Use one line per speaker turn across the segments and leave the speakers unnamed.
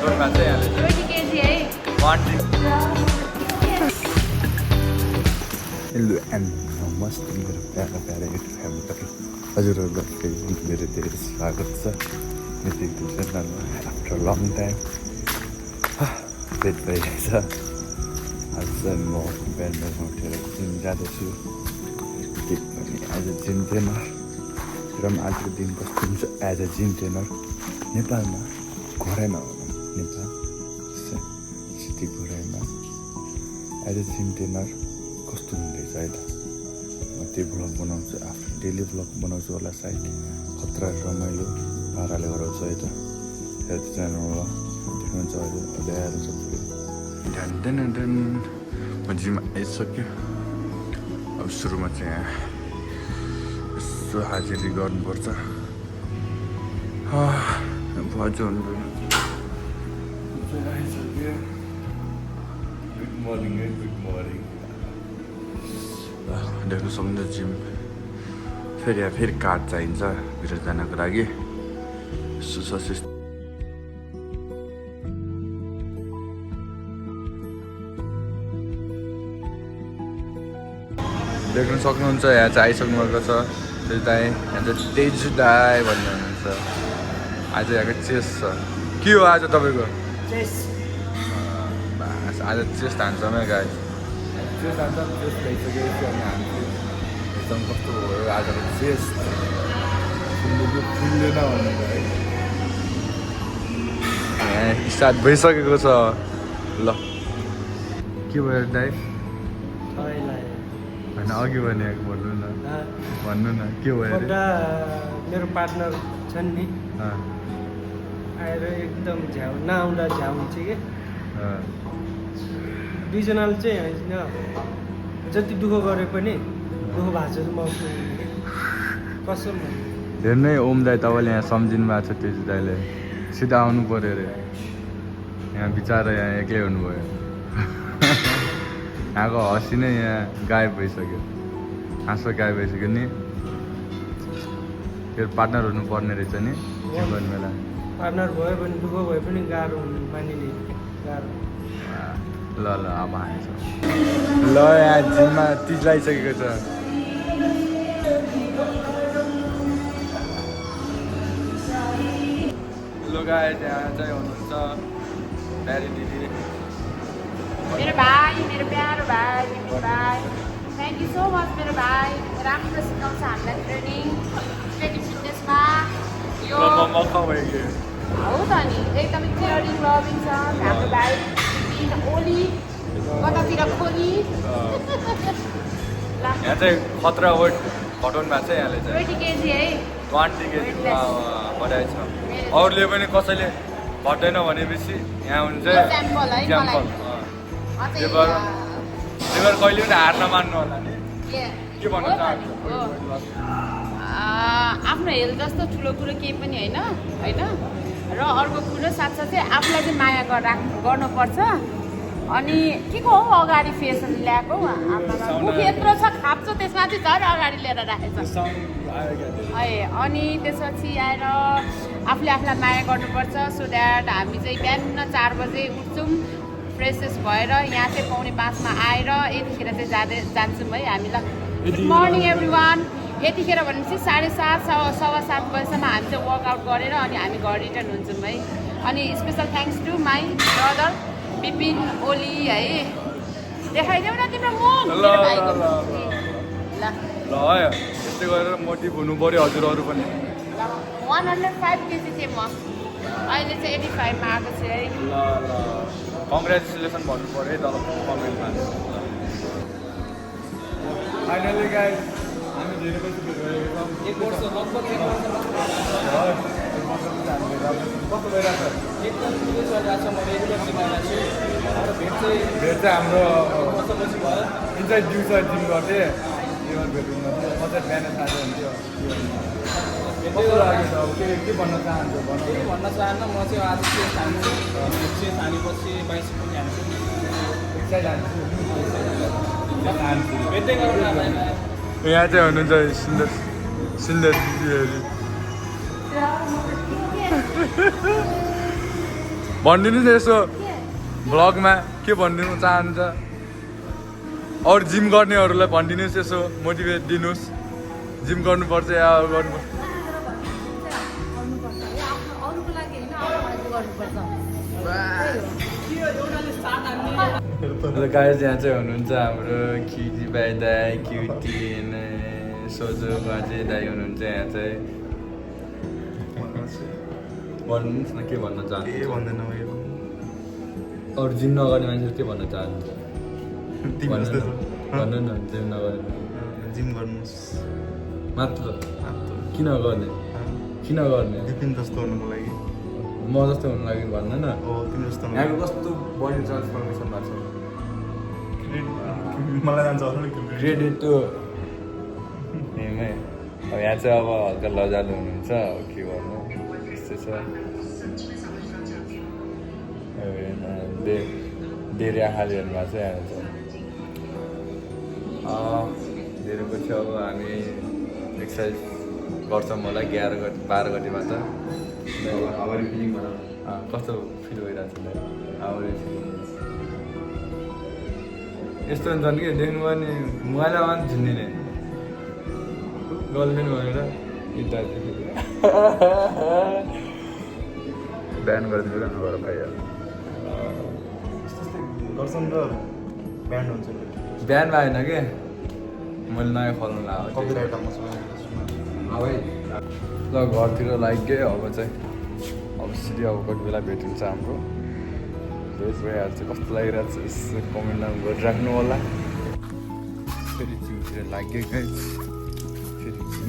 कटनमा चाहिँ यहाँले
20 kg है
1 हेलो एन्ड नमस्ते मेरो प्यारा प्यारा युट्युब फ्यामिली हजुरहरूलाई फेरि धेरै धेरै स्वागत छ मेरो युट्युब च्यानलमा आफ्टर लङ टाइम भेट भइरहेछ। आज चाहिँ म बिहान उठेर जिम जाँदैछु। एज अ जिम ट्रेनर र आजको दिन कस्तो हुन्छ एज अ जिम ट्रेनर नेपालमा घरैमा होला नेपाल सिटी घरैमा एज अ जिम ट्रेनर कस्तो हुँदैछ अहिले म त्यो भ्लग बनाउँछु। आफ्नो डेली भ्लग बनाउँछु होला सायद खतरा रमाइलो पाराले गराउँछु है त हेल्थ च्यानलमा देख्नुहुन्छ अहिले आएर सबैले ढ्यान म जिम आइसक्यो। अब सुरुमा चाहिँ यहाँ यसो हाजिरी गर्नुपर्छ। भजो आइसक्यो। गुड मर्निङ है गुड मर्निङ। देख्न सक्नुहुन्छ जिम फेरि कार्ड चाहिन्छ भित्र जानको लागि। सुससिस देख्न सक्नुहुन्छ यहाँ चाहिँ आइसक्नु भएको छ तेज दाई। यहाँ चाहिँ तेज दाई भन्ने हुनुहुन्छ। आज यहाँको चेस्ट छ। के हो आज तपाईँको बास आज चेस्ट हान्छमै गाई चेस्ट हान्छ चेस्ट भइसक्यो। अनि हामी एकदम कस्तो भयो आजको चेस्ट फुल्दैन भन्नु यहाँ स्टार्ट भइसकेको छ। ल के भयो दाइ होइन अघि भनेको भन्नु न के भयो
मेरो पार्टनर छन् नि आएर एकदम झ्याउ नआउँदा झ्याउ हुन्छ कि दुईजनाले चाहिँ होइन जति दुःख गरे पनि दुःख भएको छ म कसम
धेरै नै ओम दाई तपाईँले यहाँ सम्झिनु भएको छ तेज दाईले सिधा आउनु पऱ्यो अरे। यहाँ बिचरा यहाँ एक्लै हुनुभयो। यहाँको हँसी नै यहाँ गायब भइसक्यो। हाँसो गायब भइसक्यो नि। त्यो पार्टनर हुनुपर्ने रहेछ नि जीवन बेला।
पार्टनर भयो भने दुःख भए पनि गाह्रो हुनु मानिने गाह्रो।
ल अब हान्छ ल यहाँ जिममा तिज लगाइसकेको छ। ल गाई त्यहाँ चाहिँ हुनुहुन्छ प्यारी दिदी
मेरो भाइ मेरो प्यारो भाइ मेरो भाइ थ्याङ्क यू सो मच मेरो भाइ। राम्रो सिकाउँछ हामीलाई ट्रेनिङ फिटनेसमा यो हो त नि एकदमै केयरिङ लभिङ छ हाम्रो भाइ ओली कतातिर खोली।
यहाँ चाहिँ खतरा वेट घटाउनु भएको छ यहाँले चाहिँ
20 kg है
20 kg बढाइ छ। अरूले पनि कसैले घट्दैन भनेपछि यहाँ हुन्छ
एक्जाम्पल है
एक्जाम्पल त्यो भएर कहिले पनि हार नमान्नु होला नि। के भन्न चाहन्छु
आफ्नो हेल्थ जस्तो ठुलो कुरो केही पनि होइन होइन। र अर्को कुरो साथसाथै आफूलाई चाहिँ माया गर्नुपर्छ। अनि के को हो अगाडि फेसन ल्याएको मुख यत्रो छ खाप्छ त्यसमा चाहिँ झन् अगाडि लिएर राखेको छ है। अनि त्यसपछि आएर आफूले आफूलाई माया गर्नुपर्छ। सो द्याट हामी चाहिँ बिहान 4 बजे उठ्छौँ फ्रेसेस भएर यहाँ चाहिँ 4:45 आएर यतिखेर चाहिँ जान्छौँ है हामी। ल गुड मर्निङ एभ्री वान। यतिखेर भनेपछि 7:30 7:15 बजीसम्म हामी चाहिँ वर्कआउट गरेर अनि हामी घर रिटर्न हुन्छौँ है। अनि special thanks to my brother Vipin Oli है। देखाइदेऊ न तिम्रो मुख
ल यस्तै गरेर मोटिभ हुनु पऱ्यो हजुरहरू पनि।
105 kg थिएँ म अहिले चाहिँ 85 मा आएको छु है।
ल कङ्ग्रेचुलेसन भन्नु पऱ्यो है तर कमेन्टमा। फाइनली गाइस हामी धेरै पछि भेट गरेको छौँ।
1 वर्ष लगभग 1 वर्ष
कस्तो भइरहेको छ?
एकदम ठिकै चलिरहेको छ। म रेगुलर जिम आइरहेको छु र भेट चाहिँ
हाम्रो
वर्षपछि भयो।
इन्साइड दिउँसो जिम गर्थेँ जिममा भेट हुन्थ्यो। म चाहिँ बिहान साथी हुन्थ्यो। कस्तो लाग्यो त? के भन्न चाहन्छु
केही भन्न चाहन्न। म चाहिँ आज चेस्ट हान्छु चेस्ट हानेपछि बाइसेप पनि हान्छु।
एक्सर्साइज हान्छु
भेट्दै गरौँ न।
यहाँ चाहिँ हुनुहुन्छ सुन्दर सुन्दर दिदीहरू। भनिदिनुहोस् यसो भ्लगमा के भनिदिनु चाहनुहुन्छ अरू जिम गर्नेहरूलाई भनिदिनुहोस् यसो मोटिभेट दिनुहोस् जिम गर्नुपर्छ या गर्नुपर्छ गाइस यहाँ चाहिँ हुनुहुन्छ हाम्रो क्युटी बाई दाई क्युटी सोझो बाजे दाई हुनुहुन्छ यहाँ चाहिँ भन्नुहोस् न के भन्न चाहनुहुन्छ
के भन्दैन
अरू जिम नगर्ने मान्छेहरू के भन्न चाहनुहुन्छ भन्नु न जिम नगर्ने
जिम गर्नुहोस्
मात्र किन गर्ने
विपिन जस्तो हुनुको लागि
म जस्तो हुनु लागि भन्नु न
हो तिमी जस्तो
यहाँको कस्तो बडी ट्रान्सफर्मेसन भएको छ
मलाई जान्छ होला नि
क्रेडिट टु हिमै अब यहाँ चाहिँ अब हल्का लजालु हुनुहुन्छ अब के गर्नु यस्तै छ डेरी आँखालीहरूमा चाहिँ यहाँ चाहिँ धेरैको थियो अब हामी एक्सर्साइज गर्छौँ होला 11 गति 12 गतिमा त अगाडि फिलिङ कस्तो फिल भइरहेको छ अगाडि यस्तो हुन्छ नि कि देख्नुभयो नि मोबाइलमा पनि झुन्डिने गर्लफ्रेन्ड भनेर इत्यादि बिहान गरिदिनु नगर भइहाल्छ
गर्छन् र ब्यान्ड हुन्छ
बिहानमा आएन कि मैले नयाँ खोल्नु लाग्यो
कपिराइट आउँछ
ल घरतिर लाग्यो अब चाहिँ अब सिधै अब कति बेला भेट हुन्छ हाम्रो भेट भइहाल्छ कस्तो लागिरहेको छ यसो कमेन्टमा गरिराख्नु होला फेरि जिमतिर लाग्यो गाइस फेरि जिम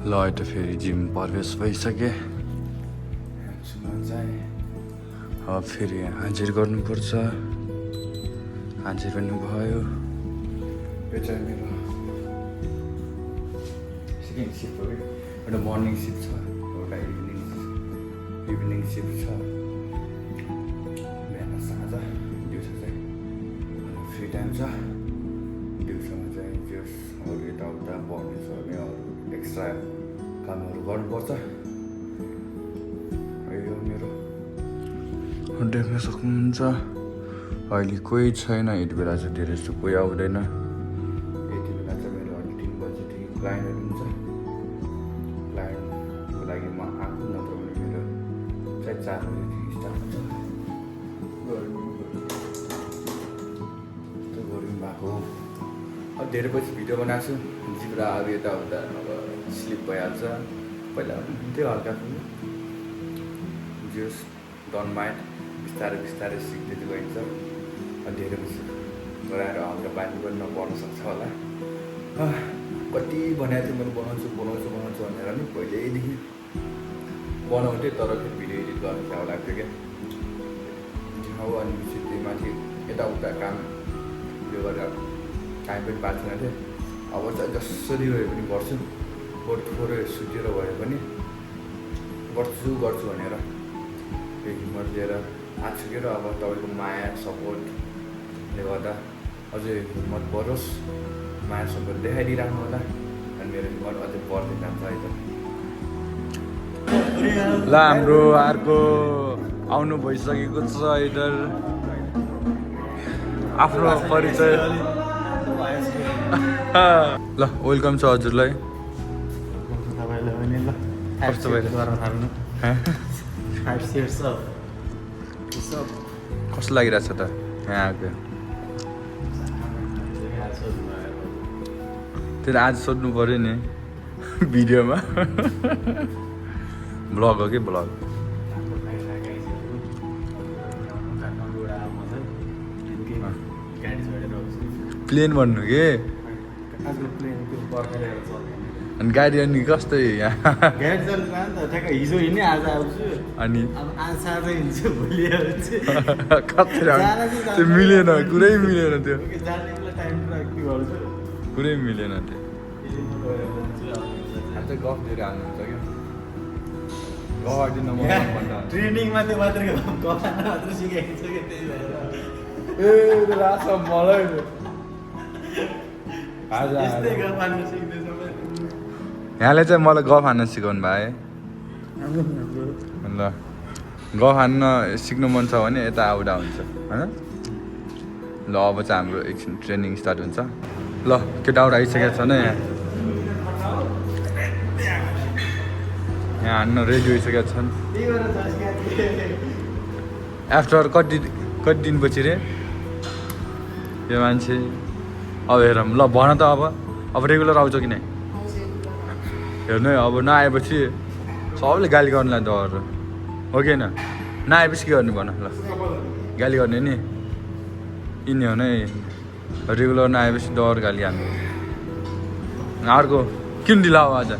ल अहिले फेरि जिम प्रवेश भइसकेँ अब फेरि हाजिर गर्नुपर्छ हाजिर पनि भयो यो चाहिँ मेरो सेकेन्ड सिफ्ट हो कि एउटा मर्निङ सिफ्ट छ एउटा इभिनिङ सिफ्ट छ बिहान साँझ दिउँसो चाहिँ फ्री टाइम छ दिउँसोमा चाहिँ जस अरू यताउता पढ्नु छ भने अरू एक्स्ट्रा कामहरू गर्नुपर्छ यो मेरो देख्न सक्नुहुन्छ अहिले कोही छैन यति बेला चाहिँ धेरै जस्तो कोही आउँदैन यति बेला चाहिँ मेरो अहिले 3 बजीदेखि क्लाइन्टहरू हुन्छ क्लाइन्टको लागि म आएको नत्र भने मेरो चाहिँ 4 बजीदेखि स्टार्ट हुन्छ यस्तो गर्नु भएको अब धेरै पछि भिडियो बनाएको छु जिब्रा अब यताउता अब स्लिप भइहाल्छ पहिला हुन्थ्यो हल्का जस डोन्ट माइन्ड बिस्तारै बिस्तारै सिक्दै गइन्छ धेरै पछि गराएर हल्का बानी पनि नपर्न सक्छ होला कति बनाएको थियो मैले बनाउँछु भनेर नि पहिल्यैदेखि बनाउँथेँ तर फेरि भिडियो एडिट गर्नु चाहिँ लाग्थ्यो क्या अब अनि पछि त्यही माथि यताउता कामले गर्दा टाइम पनि पाएको छैन थिएँ अब चाहिँ जसरी भए पनि गर्छु बरु थोरै सुतेर भए पनि गर्छु भनेर त्यो हिम्मत लिएर आएको छु र अब तपाईँको माया सपोर्टले गर्दा अझै हिम्मत बढोस् माया सपोर्ट देखाइदिइराख्नु होला अनि मेरो हिम्मत अझै बढ्दै जान्छ है त ल हाम्रो अर्को आउनु भइसकेको छ इधर आफ्नो परिचय ल वेलकम छ हजुरलाई
तपाईँलाई पनि ल
कस्तो भइरहेको
गर्न थाल्नु 5 years of
कस्तो लागिरहेको छ त यहाँ आएको त्यो आज सोध्नु पऱ्यो नि भिडियोमा ब्लग हो कि ब्लग प्लेन भन्नु के अनि गाडी अनि कस्तो यहाँ
गाडी चल्दैन नि त ठ्याक्क हिजो हिँड्ने आज आउँछु
अनि
अब आज साँझ हिँड्छु भोलि आउँछु
कति त्यो मिलेन कुरै मिलेन त्यो
जाने बेला टाइम पुरा के गर्छु
कुरै मिलेन त्यो अन्त गफ दिएर हाल्नुहुन्छ क्या गफ भन्दा
ट्रेनिङमा त्यो मात्रै मात्र सिकाइन्छ कि त्यही भएर
ए लाग्छ मलाई
यस्तै गफ हान्नु सिक्दैछ
यहाँले चाहिँ मलाई गफ हान्न सिकाउनु भयो ल गफ हान्न सिक्नु मन छ भने यता आउँदा हुन्छ होइन ल अब चाहिँ हाम्रो एकछिन ट्रेनिङ स्टार्ट हुन्छ ल केटाहरू आइसकेको छ नि यहाँ हान्न रेडी भइसकेका छन् आफ्टर कति दिनपछि रे यो मान्छे अब हेरौँ ल भन त अब रेगुलर आउँछ कि नै हेर्नु है अब नआएपछि सबैले गाली गर्नुलाई डर हो कि होइन नआएपछि के गर्ने भन ल गाली गर्ने नि यिनी हो नै रेगुलर नआएपछि डर गाली हान्नु अर्को किन ढिला हो आज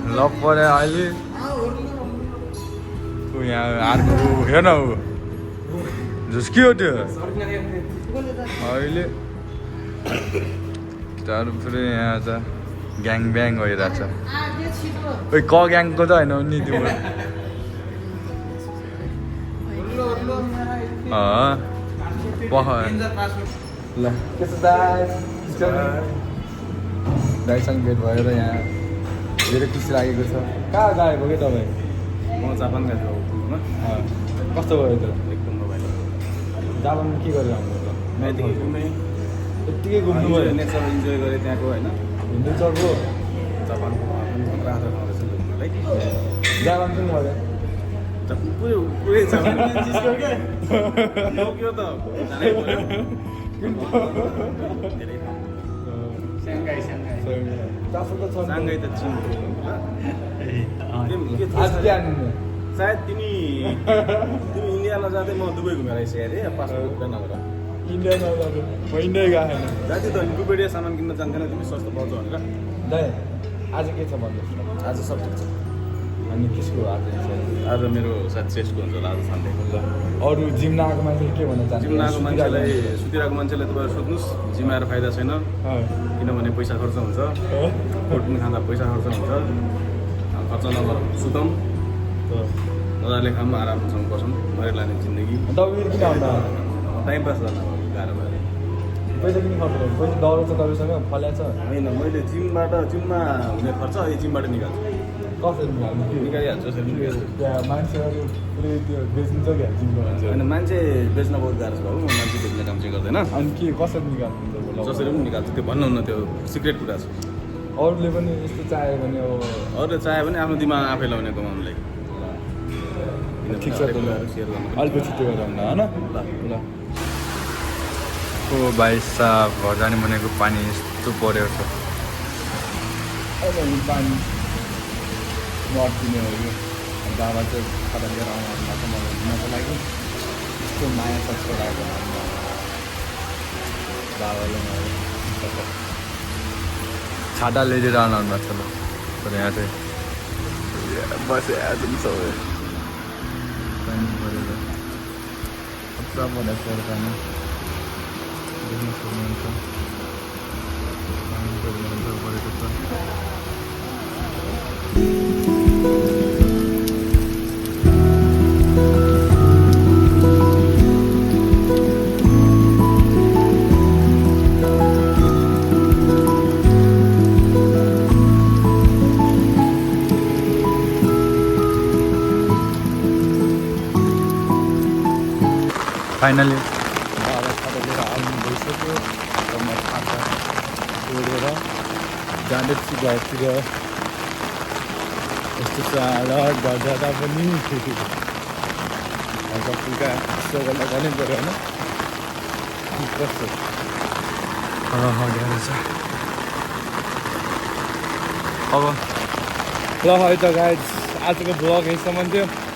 ल पऱ्यो अहिले यहाँ अर्को हेर न जस के हो त्यो अहिले केटाहरू पुरै यहाँ छ ग्याङ ब्याङ भइरहेछ ओइ क ग्याङको त होइन नि त्यो ल दाइसँग भेट भएर यहाँ धेरै खुसी लागेको छ कहाँ गएको कि तपाईँ
म जापान गएको घुम्न
कस्तो भयो त
एकदम रमाइलो
जापानमा के गरेर आउनु त
नयाँदेखि घुमेँ
यत्तिकै घुम्नु भयो
नेचर इन्जोय गरेँ त्यहाँको होइन
हिन्दू चर्को
जापानको रातो ठाउँ रहेछ घुम्नलाई
जापान पनि भयो
पुरै जापान टोकियो त जानै पर्यो धेरै ठाउँ स्याङ्घाई त चिन सायद तिमी इन्डियामा जाँदै म दुबई घुमेर आइसकेँ अरे पासपोर्ट नभएर
इन्डिया नजानु म इन्डिया गएको छैन
जाति त दुबईबाट सामान किन्न जान्थेन तिमी सस्तो पाउँछ भनेर
दाइ आज के छ भन्नुहोस्
आज सब ठिक छ
अनि केको
आज मेरो सायद चेस्टको हुन्छ होला आज सन्डे
अरू जिम नआएको मान्छेले के भन्न चाहन्छ
जिम नआएको मान्छेलाई सुतिरहेको मान्छेलाई तपाईँ सोध्नुहोस् जिम आएर फाइदा छैन किनभने पैसा खर्च हुन्छ प्रोटिन खाँदा पैसा खर्च हुन्छ खर्च नगर सुतौँ मजाले खाऊँ आरामसँग बसौँ मरेर लाने जिन्दगी
तपाईँ किन आउँदा
टाइम पास गर्न गाह्रो भयो
पैसा किन खर्च गर्नु पैसा डर छ तपाईँसँग फल्या छ
होइन मैले जिममा हुने खर्च अहिले जिमबाट निकाल्छु
कसरी निकाल्नु
निकालिहाल्छु
त्यहाँ मान्छेहरू पुरै त्यो बेच्नु छ क्या जिमको मान्छे
होइन मान्छे बेच्न बहुत गाह्रो छ बाबु म मान्छे बेच्ने काम चाहिँ गर्दैन
अनि के कसरी निकाल्नु
जसरी पनि निकाल्छु त्यो भन्नुहुन्न त्यो सिक्रेट कुरा छ
अरूले पनि यस्तो चाह्यो भने अब
अरूले चाह्यो भने आफ्नो दिमाग आफै लाउने कमाउनुलाई
ठिक छ
सेयर गर्नु
अलिक छिटो गरेर आउँदा होइन ल ओ भाइ साहब घर जाने भनेको पानी यस्तो परेको छ पानी नदिने हो यो बाबा चाहिँ खाता लिएर आउनु भएको मलाई घुम्नको लागि यस्तो माया सक्छ लाग्यो बाबाले छाता लिएर आउनु भएको छ ल तर यहाँ चाहिँ बसेर पनि सबै पानी परेर पुरा परेको छ पानी देख्न सक्नुहुन्छ पानी परेको छ फाइनली बाबा खाता लिएर आउनु भइसक्यो र म खाता ओढेर जाँदैछु घरतिर यस्तो चाड घर जाँदा पनि हल्का फुल्का स्ट्रगल गर्नै पऱ्यो होइन कस्तो गाह्रो छ अब ल है त गाइज आजको भ्लग यहीसम्म थियो